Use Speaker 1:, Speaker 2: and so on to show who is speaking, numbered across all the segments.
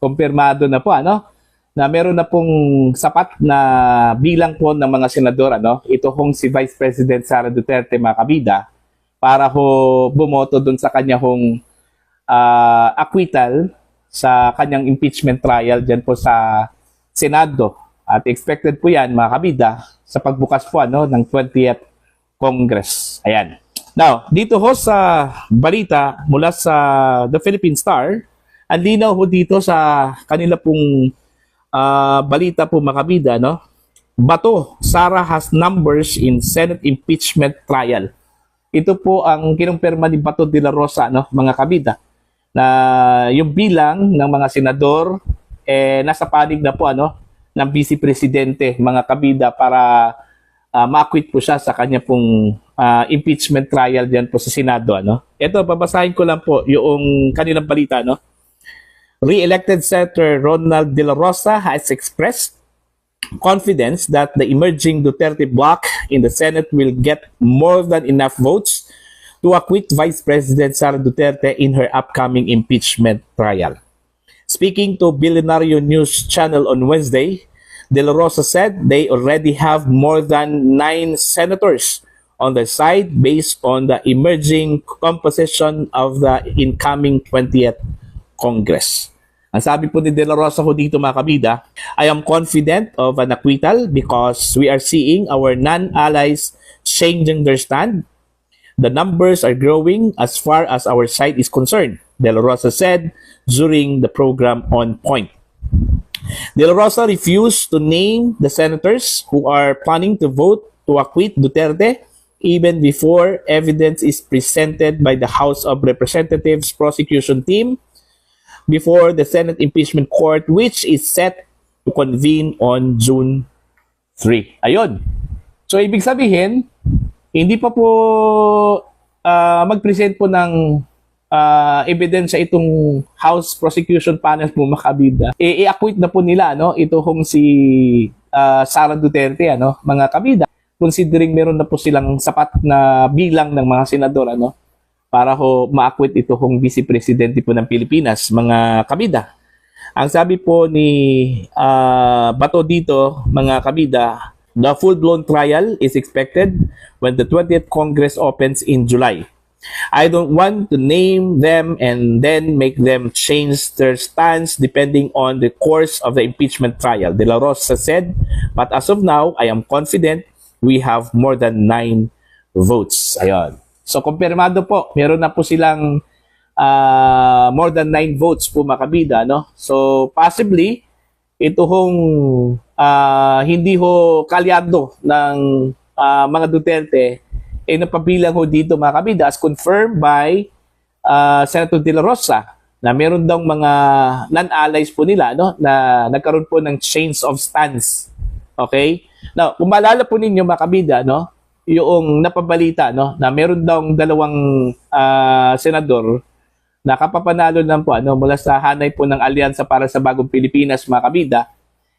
Speaker 1: kumpirmado na po na meron na pong sapat na bilang po ng mga senador ito hong si Vice President Sara Duterte mga kabida para ho bumoto doon sa kanya hong acquittal sa kanyang impeachment trial dyan po sa Senado. At expected po yan mga kabida sa pagbukas po ng 20th Congress. Ayan. Now, dito ho sa balita mula sa The Philippine Star, ang linaw ho dito sa kanila pong balita po mga kabida, Bato, Sara has numbers in Senate impeachment trial. Ito po ang kinumpirma ni Bato de la Rosa, mga kabida, na yung bilang ng mga senador nasa panig na po ng Vice Presidente, mga kabida, para ma-acquit po siya sa kanya pong impeachment trial diyan po sa Senado. Ito, babasahin ko lang po yung kanilang balita. Re-elected Senator Ronald de la Rosa has expressed confidence that the emerging Duterte bloc in the Senate will get more than enough votes to acquit Vice President Sara Duterte in her upcoming impeachment trial. Speaking to Billionario News Channel on Wednesday, De La Rosa said they already have more than 9 senators on their side based on the emerging composition of the incoming 20th Congress. Ang sabi po ni De La Rosa ho dito mga kabida, I am confident of an acquittal because we are seeing our non-allies changing their stand. The numbers are growing as far as our side is concerned, De La Rosa said during the program On Point. De La Rosa refused to name the senators who are planning to vote to acquit Duterte even before evidence is presented by the House of Representatives prosecution team before the Senate Impeachment Court, which is set to convene on June 3. Ayun. So, ibig sabihin, hindi pa po mag-present po ng ebidensya itong House Prosecution Panel po makabida. I-acquit na po nila ito hong si Sara Duterte mga kabida, considering meron na po silang sapat na bilang ng mga senador para ho ma-acquit ito hong Vice Presidente po ng Pilipinas mga kabida. Ang sabi po ni Bato dito mga kabida, the full-blown trial is expected when the 20th Congress opens in July. I don't want to name them and then make them change their stance depending on the course of the impeachment trial, De La Rosa said. But as of now, I am confident we have more than 9 votes. Ayun. So, kumpirmado po, meron na po silang more than 9 votes po makabida. So, possibly, ito hong hindi ho kalyado ng mga Duterte napabilang ho dito mga kabida as confirmed by Senator De La Rosa na meron daw mga non-allies po nila na nagkaroon po ng change of stance. Okay? Now, kung maalala po ninyo mga kabida, yung napabalita na meron daw dalawang senador na kapapanalo lang po mula sa hanay po ng Alyansa para sa Bagong Pilipinas mga kabida,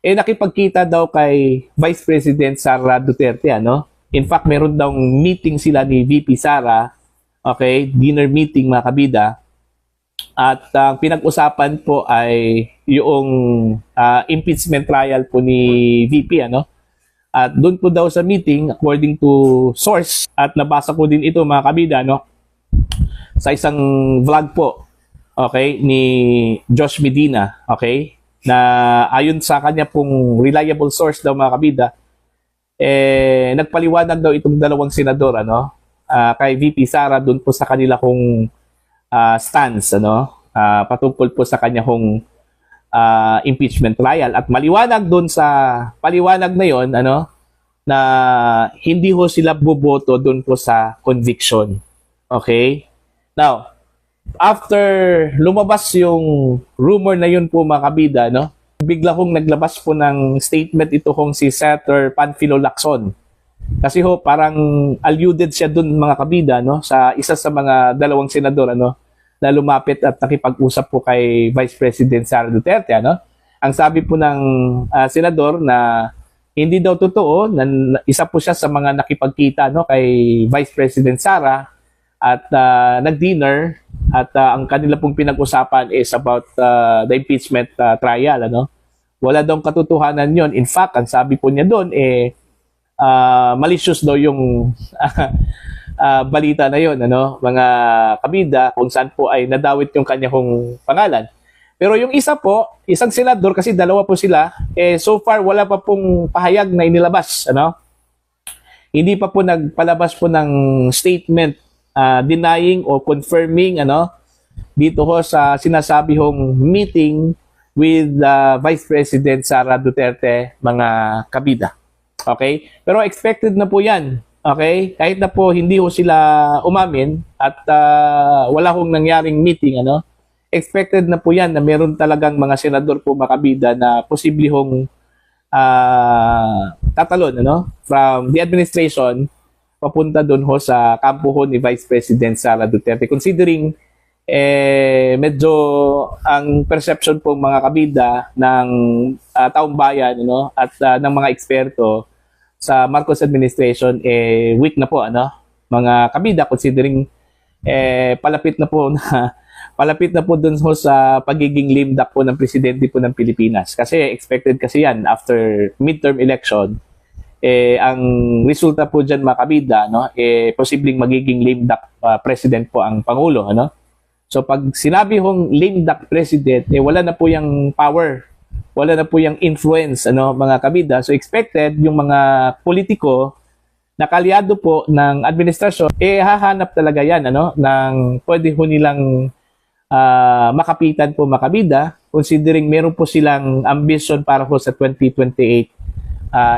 Speaker 1: nakipagkita daw kay Vice President Sara Duterte In fact, meron daw meeting sila ni VP Sara, okay, dinner meeting mga kabida. At ang pinag-usapan po ay yung impeachment trial po ni VP At doon po daw sa meeting, according to source, at nabasa ko din ito mga kabida sa isang vlog po, okay, ni Josh Medina, okay, na ayon sa kanya pong reliable source daw mga kabida, nagpaliwanag daw itong dalawang senador kay VP Sara doon po sa kanila kong stance patungkol po sa kanya kong impeachment trial at maliwanag doon sa paliwanag na yon na hindi ho sila boboto doon po sa conviction. Okay? Now, after lumabas yung rumor na yun po mga kabida, bigla hong naglabas po ng statement ito hong si Senator Panfilo Lacson. Kasi ho, parang alluded siya dun mga kabida sa isa sa mga dalawang senador na lumapit at nakipag-usap po kay Vice President Sara Duterte. Ang sabi po ng senador na hindi daw totoo na isa po siya sa mga nakipagkita kay Vice President Sara at nag-dinner at ang kanila pong pinag-usapan is about the impeachment trial, ano. Wala daw katotohanan 'yon. In fact, ang sabi po niya doon malicious daw yung balita na 'yon, ano, mga kabida, kung saan po ay nadawit yung kanyang pangalan. Pero yung isa po, isang senador, kasi dalawa po sila, so far wala pa pong pahayag na inilabas, ano. Hindi pa po nagpalabas po ng statement denying o confirming, ano, dito ho sa sinasabi hong meeting with Vice President Sara Duterte, mga kabida. Okay? Pero expected na po yan. Okay? Kahit na po hindi ho sila umamin at wala hong nangyaring meeting, ano, expected na po yan na meron talagang mga senador po, mga kabida, na posible hong tatalon, ano, from the administration papunta doon ho sa kampo ho ni Vice President Sara Duterte. Considering medyo ang perception po, mga kabida, ng taong bayan, ano, at ng mga eksperto sa Marcos administration, weak na po, ano, mga kabida, considering palapit na po doon ho sa pagiging lame duck po ng presidente po ng Pilipinas. Kasi expected kasi yan after midterm election, ang resulta po dyan, mga kabida, no, posibleng magiging lame duck president po ang Pangulo, ano. So pag sinabi hong lame duck president, wala na po yung power, wala na po yung influence, ano, mga kabida. So expected yung mga politiko na kalyado po ng administrasyon, hahanap talaga yan, ano, ng pwede ho nilang makapitan po, mga kabida, considering meron po silang ambition para ho sa 2028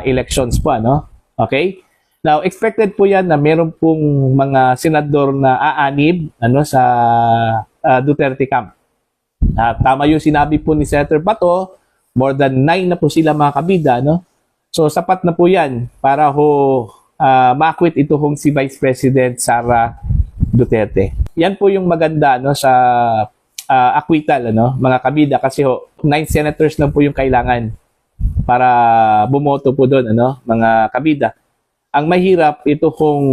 Speaker 1: elections po, ano. Okay? Now, expected po yan na meron pong mga senador na aanib, ano, sa Duterte camp. Tama yung sinabi po ni Senator Bato, more than 9 na po sila, mga kabida, no? So, sapat na po yan para ho ma-acquit ito hong si Vice President Sara Duterte. Yan po yung maganda, no, sa acquittal, ano, mga kabida, kasi ho, 9 senators lang po yung kailangan para bumoto po doon, ano, mga kabida. Ang mahirap ito kung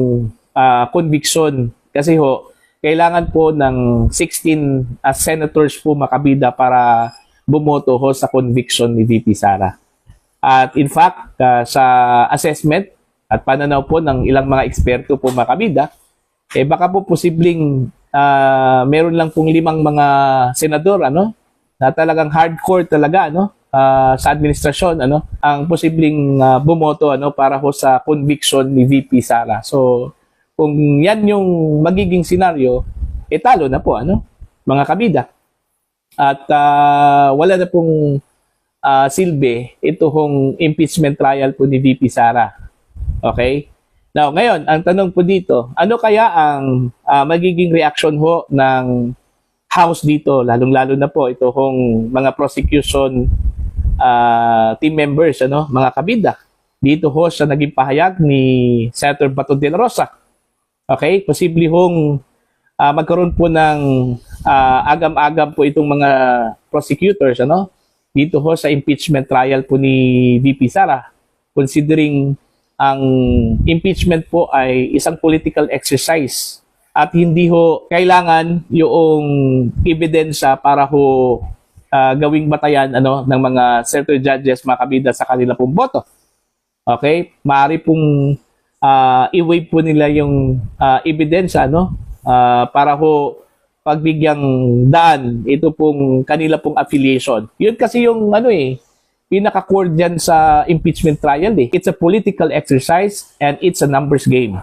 Speaker 1: conviction, kasi ho, kailangan po ng 16 senators po, mga kabida, para bumoto ho sa conviction ni VP Sara. At in fact, sa assessment at pananaw po ng ilang mga eksperto po, mga kabida, baka po posibleng meron lang pong 5 mga senador, ano, na talagang hardcore talaga, ano, sa administrasyon, ano, ang posibleng bumoto, ano, para ho sa conviction ni VP Sara. So kung yan yung magiging senaryo, talo na po, ano, mga kabida. At wala na pong silbi ito hong impeachment trial po ni VP Sara. Okay? Now, ngayon, ang tanong po dito, ano kaya ang magiging reaction ho ng House dito, lalong-lalo na po ito hong mga prosecution team members, ano, mga kabida. Dito ho sa naging pahayag ni Senator Bato de la Rosa. Okay? Posible hong magkaroon po ng agam-agam po itong mga prosecutors, ano, dito ho sa impeachment trial po ni VP Sara, considering ang impeachment po ay isang political exercise at hindi ho kailangan yung ebidensya para ho gawing batayan, ano, ng mga certain judges, mga kabida, sa kanila pong boto. Okay? Maaari pong i-waive po nila yung ebidensya, ano, para ho pagbigyang daan ito pong kanila pong affiliation. Yun kasi yung ano pinaka-core dyan sa impeachment trial It's a political exercise and it's a numbers game.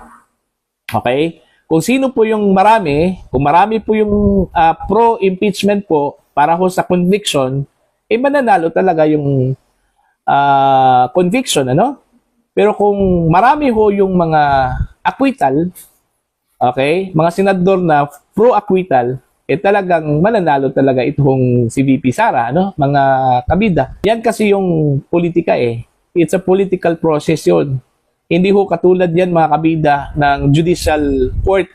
Speaker 1: Okay? Kung sino po yung marami, kung marami po yung pro-impeachment po para ho sa conviction, mananalo talaga yung conviction, ano? Pero kung marami ho yung mga acquittal, okay, mga senador na pro-acquittal, talagang mananalo talaga itong si VP Sara, ano, mga kabida. Yan kasi yung politika It's a political process yun. Hindi ho katulad yan, mga kabida, ng judicial court,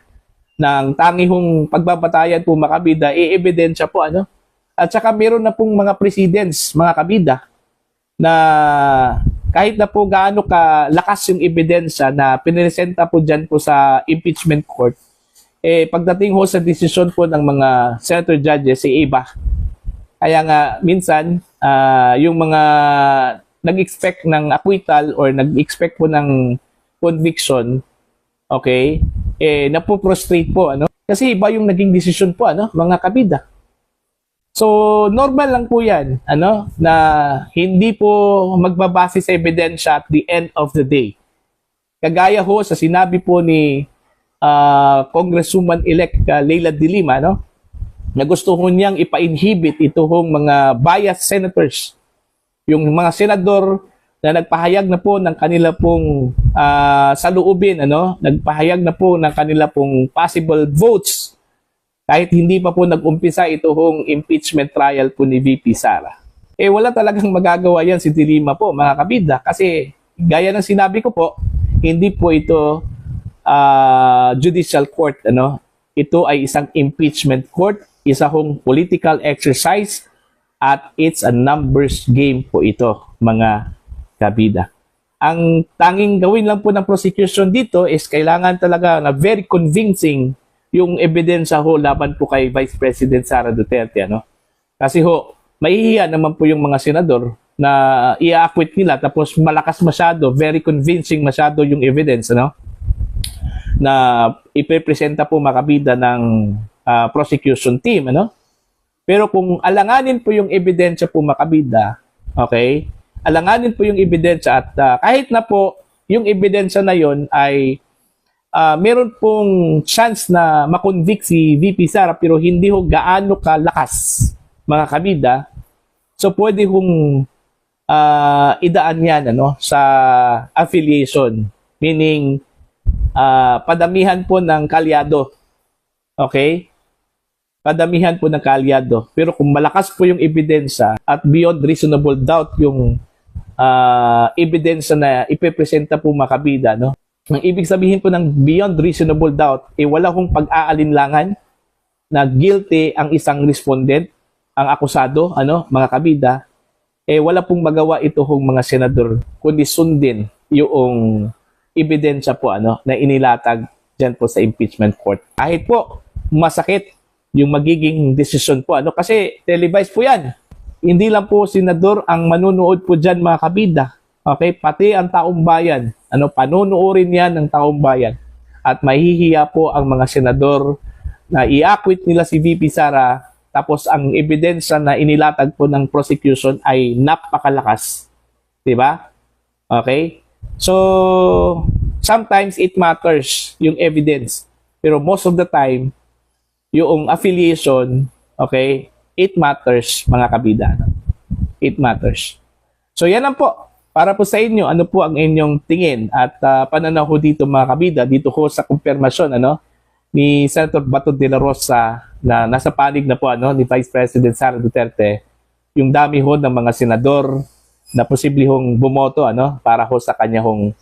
Speaker 1: ng tangi hong pagbabatayan po, mga kabida, ebidensya po, ano. At saka meron na pong mga precedents, mga kabida, na kahit na po gaano kalakas yung ebidensya na piniresenta po dyan po sa impeachment court, pagdating ho sa desisyon po ng mga senator judges, iba. Kaya nga, minsan, yung mga nag-expect ng acquittal or nag-expect po ng conviction, okay, napoprostrate po, ano? Kasi iba yung naging desisyon po, ano, mga kabida. So, normal lang po yan, ano, na hindi po magbabase sa ebidensya at the end of the day. Kagaya ho sa sinabi po ni Congresswoman-elect Leila de Lima, no, na gusto ho niyang ipa-inhibit ito hong mga biased senators. Yung mga senador na nagpahayag na po ng kanila pong saloobin, ano, nagpahayag na po ng kanila pong possible votes kahit hindi pa po nag-umpisa ito hong impeachment trial po ni VP Sara. Wala talagang magagawa yan si de Lima po, mga kabida, kasi gaya ng sinabi ko po, hindi po ito judicial court, ano. Ito ay isang impeachment court, isa hong political exercise, at it's a numbers game po ito, mga kabida. Ang tanging gawin lang po ng prosecution dito is kailangan talaga na very convincing yung ebidensya ho laban po kay Vice President Sara Duterte, ano. Kasi ho, mahihiya naman po yung mga senador na i-acquit nila tapos malakas masyado, very convincing masyado yung evidence, ano, na ipepresenta po makabida ng prosecution team, ano. Pero kung alanganin po yung ebidensya po makabida, okay, alanganin po yung ebidensya at kahit na po yung ebidensya na yon ay meron pong chance na makonvict si VP Sara pero hindi ho gaano kalakas, mga kabida, so pwede hong idaan yan, ano, sa affiliation, meaning padamihan po ng kalyado. Okay? Padamihan po ng kalyado. Pero kung malakas po yung ebidensya at beyond reasonable doubt yung ebidensya na ipepresenta po makabida, no? Ang ibig sabihin po ng beyond reasonable doubt, wala hong pag-aalinlangan na guilty ang isang respondent, ang akusado, ano, mga kabida, wala pong magawa ito hong mga senador kundi sundin yung ebidensya po, ano, na inilatag dyan po sa impeachment court. Kahit po masakit yung magiging desisyon po, ano, kasi televised po yan. Hindi lang po senador ang manunood po dyan, mga kabida. Okay, pati ang taong bayan, ano, panunuorin yan ng taong bayan. At mahihiya po ang mga senador na i-acquit nila si VP Sara tapos ang ebidensya na inilatag po ng prosecution ay napakalakas. 'Di ba? Okay? So, sometimes it matters yung evidence. Pero most of the time, yung affiliation, okay, it matters, mga kabida. It matters. So, yan lang po. Para po sa inyo, ano po ang inyong tingin at pananaw ho dito, mga kabida, dito ho sa kumpirmasyon, ano, ni Senator Bato de la Rosa na nasa panig na po, ano, ni Vice President Sara Duterte, yung dami ho ng mga senador na posible hong bumoto, ano, para ho sa kanya hong